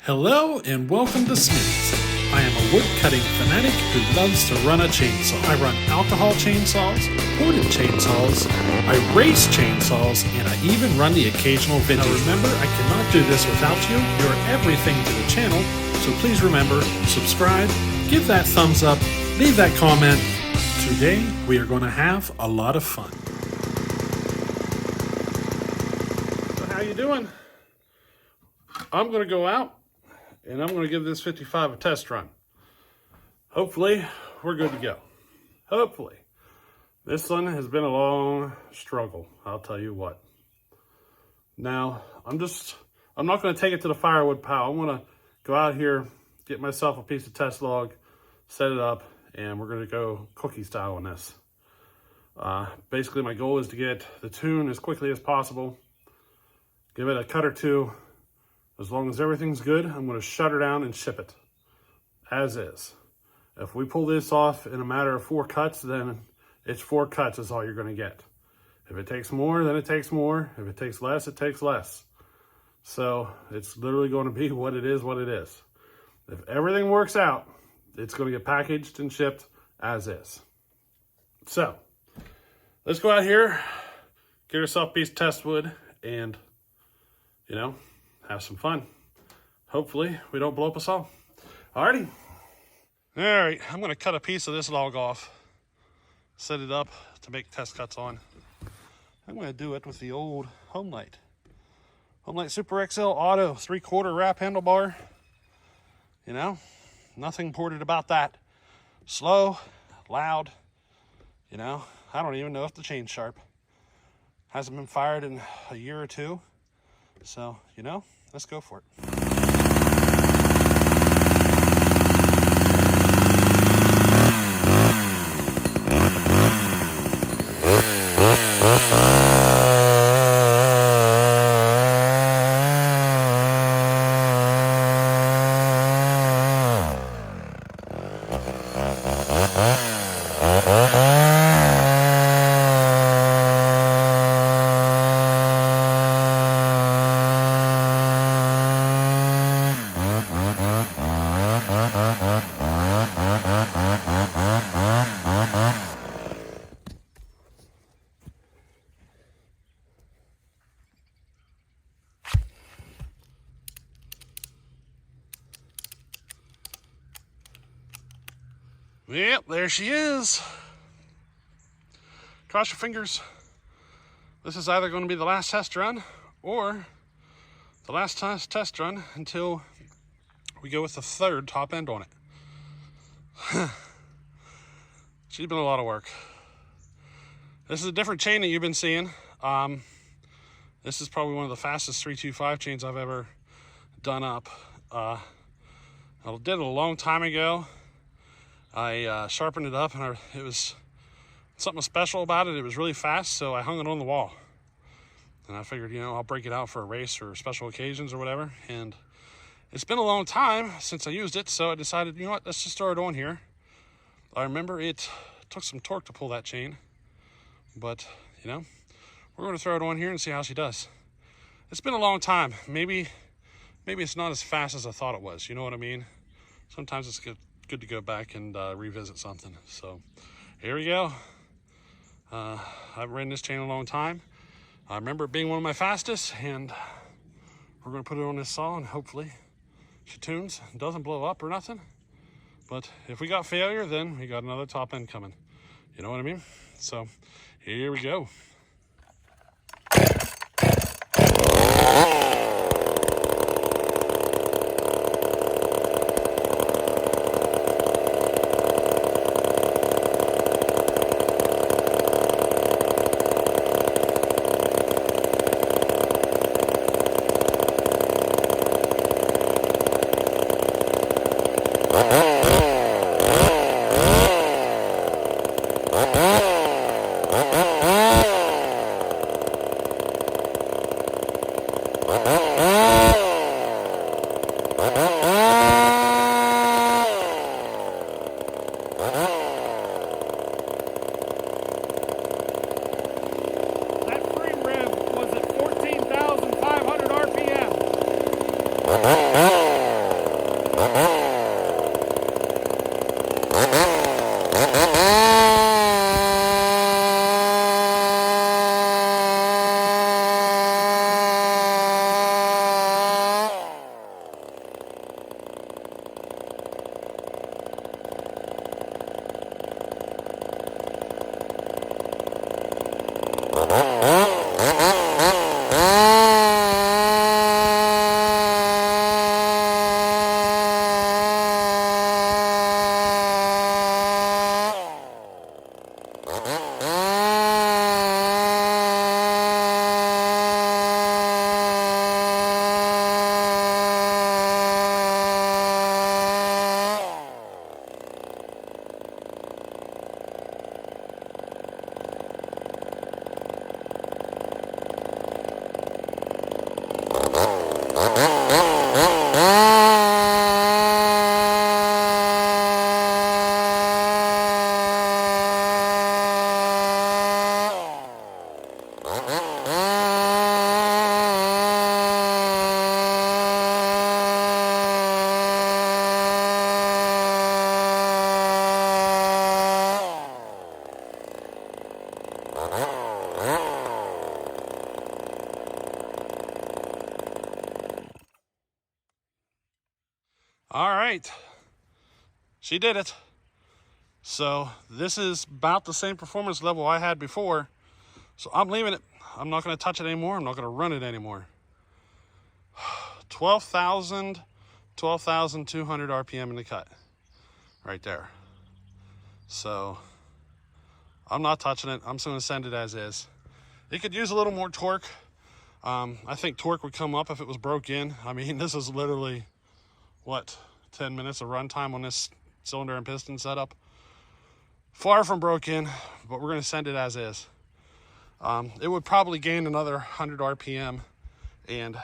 Hello and welcome to Smitty's. I am a wood cutting fanatic who loves to run a chainsaw. I run alcohol chainsaws, ported chainsaws, I race chainsaws, and I even run the occasional vintage. Now remember, I cannot do this without you. You're everything to the channel, so please remember, subscribe, give that thumbs up, leave that comment. Today, we are going to have a lot of fun. So how you doing? I'm going to go out and I'm going to give this 55 a test run. Hopefully, we're good to go. Hopefully. This one has been a long struggle, I'll tell you what. Now, I'm not going to take it to the firewood pile. I'm going to go out here, get myself a piece of test log, set it up, and we're going to go cookie style on this. Basically, my goal is to get the tune as quickly as possible, give it a cut or two. As long as everything's good, I'm going to shut her down and ship it as is. If we pull this off in a matter of 4 cuts, then it's 4 cuts is all you're going to get. If it takes more, then it takes more. If it takes less, it takes less. So it's literally going to be what it is, what it is. If everything works out, it's going to get packaged and shipped as is. So let's go out here, get ourselves a piece of test wood, and, have some fun. Hopefully, we don't blow up us all. Alrighty. Alright, I'm going to cut a piece of this log off, set it up to make test cuts on. I'm going to do it with the old Homelight. Homelight Super XL Auto 3/4 wrap handlebar. Nothing ported about that. Slow, loud, I don't even know if the chain's sharp. Hasn't been fired in a year or two. So, let's go for it. Yep, there she is. Cross your fingers. This is either going to be the last test run or the last test run until we go with the 3rd top end on it. She's been a lot of work. This is a different chain that you've been seeing. This is probably one of the fastest 325 chains I've ever done up. I did it a long time ago. I sharpened it up, and it was something special about it. It was really fast, so I hung it on the wall. And I figured, I'll break it out for a race or special occasions or whatever. And it's been a long time since I used it, so I decided, let's just throw it on here. I remember it took some torque to pull that chain, but, we're going to throw it on here and see how she does. It's been a long time. Maybe it's not as fast as I thought it was. You know what I mean? Sometimes it's good to go back and revisit something. So here we go. I've ridden this chain a long time. I remember it being one of my fastest, and we're going to put it on this saw, and hopefully she tunes, doesn't blow up or nothing. But if we got failure, then we got another top end coming. You know what I mean? So here we go. All right, she did it. So this is about the same performance level I had before. So I'm leaving it. I'm not going to touch it anymore. I'm not going to run it anymore. 12,200 RPM in the cut right there. So I'm not touching it. I'm just going to send it as is. It could use a little more torque. I think torque would come up if it was broke in. I mean, this is literally, what, 10 minutes of runtime on this cylinder and piston setup. Far from broke in, but we're going to send it as is. It would probably gain another 100 RPM, and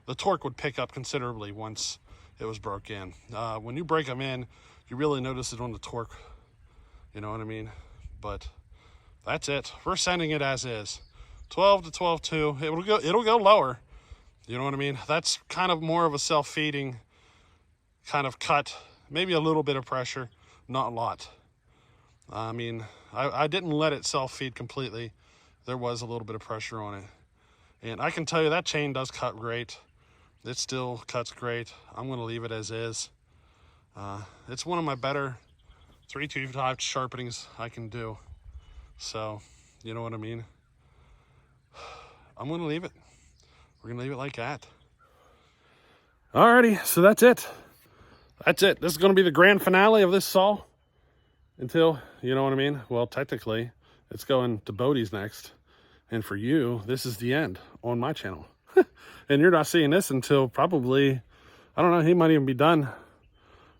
the torque would pick up considerably once it was broke in. When you break them in, you really notice it on the torque. You know what I mean? But that's it. We're sending it as is. 12 to 12.2. It'll go lower. You know what I mean? That's kind of more of a self-feeding kind of cut. Maybe a little bit of pressure, not a lot. I mean, I didn't let it self-feed completely. There was a little bit of pressure on it. And I can tell you that chain does cut great. It still cuts great. I'm going to leave it as is. It's one of my better 325 sharpenings I can do. So, you know what I mean? I'm going to leave it. We're going to leave it like that. Alrighty, so that's it. That's it. This is going to be the grand finale of this saw. Until, you know what I mean? Well, technically, it's going to Bodie's next. And for you, this is the end on my channel. And you're not seeing this until probably, I don't know, he might even be done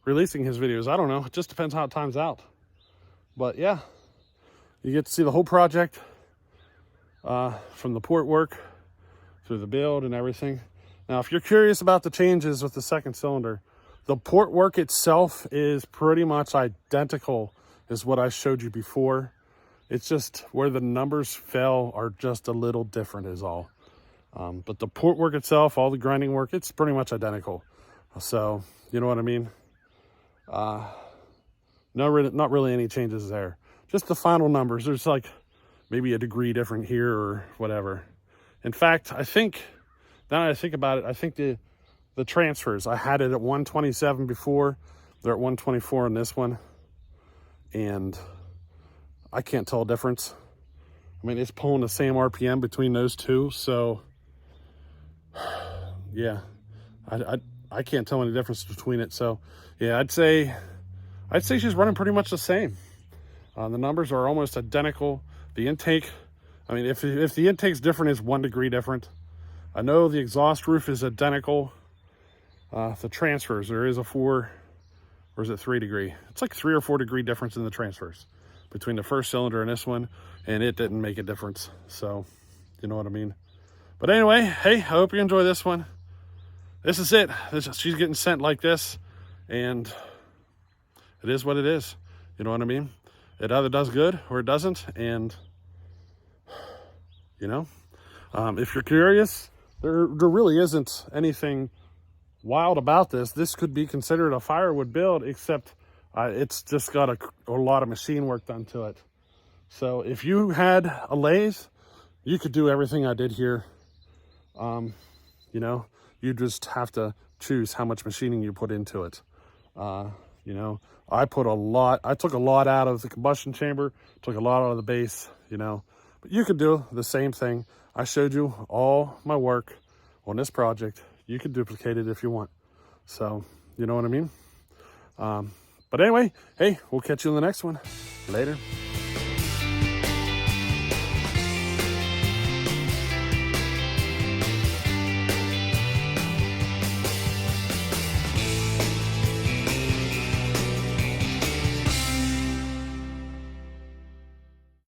releasing his videos. I don't know. It just depends how it times out. But yeah, you get to see the whole project from the port work through the build and everything. Now, if you're curious about the changes with the second cylinder, the port work itself is pretty much identical as what I showed you before. It's just where the numbers fell are just a little different is all. But the port work itself, all the grinding work, it's pretty much identical. So, you know what I mean? Not really any changes there. Just the final numbers. There's like maybe a degree different here or whatever. In fact, I think, now that I think about it, I think the transfers, I had it at 127 before. They're at 124 on this one. And I can't tell a difference. I mean, it's pulling the same RPM between those two. So, yeah, I can't tell any difference between it. So, yeah, I'd say she's running pretty much the same. The numbers are almost identical. The intake, I mean, if the intake's different, it's 1 degree different. I know the exhaust roof is identical. The transfers, there is a 4, or is it 3 degree? It's like 3 or 4 degree difference in the transfers between the first cylinder and this one, and it didn't make a difference. So, you know what I mean? But anyway, hey, I hope you enjoy this one. This is it. She's getting sent like this, and it is what it is. You know what I mean? It either does good or it doesn't, and, you know, if you're curious, there really isn't anything wild about this. This could be considered a firewood build, except it's just got a lot of machine work done to it. So if you had a lathe, you could do everything I did here. You know, you just have to choose how much machining you put into it. You know, I took a lot out of the combustion chamber, took a lot out of the base, you know, but you could do the same thing. I showed you all my work on this project. You could duplicate it if you want. So, you know what I mean? But anyway, hey, we'll catch you in the next one. Later.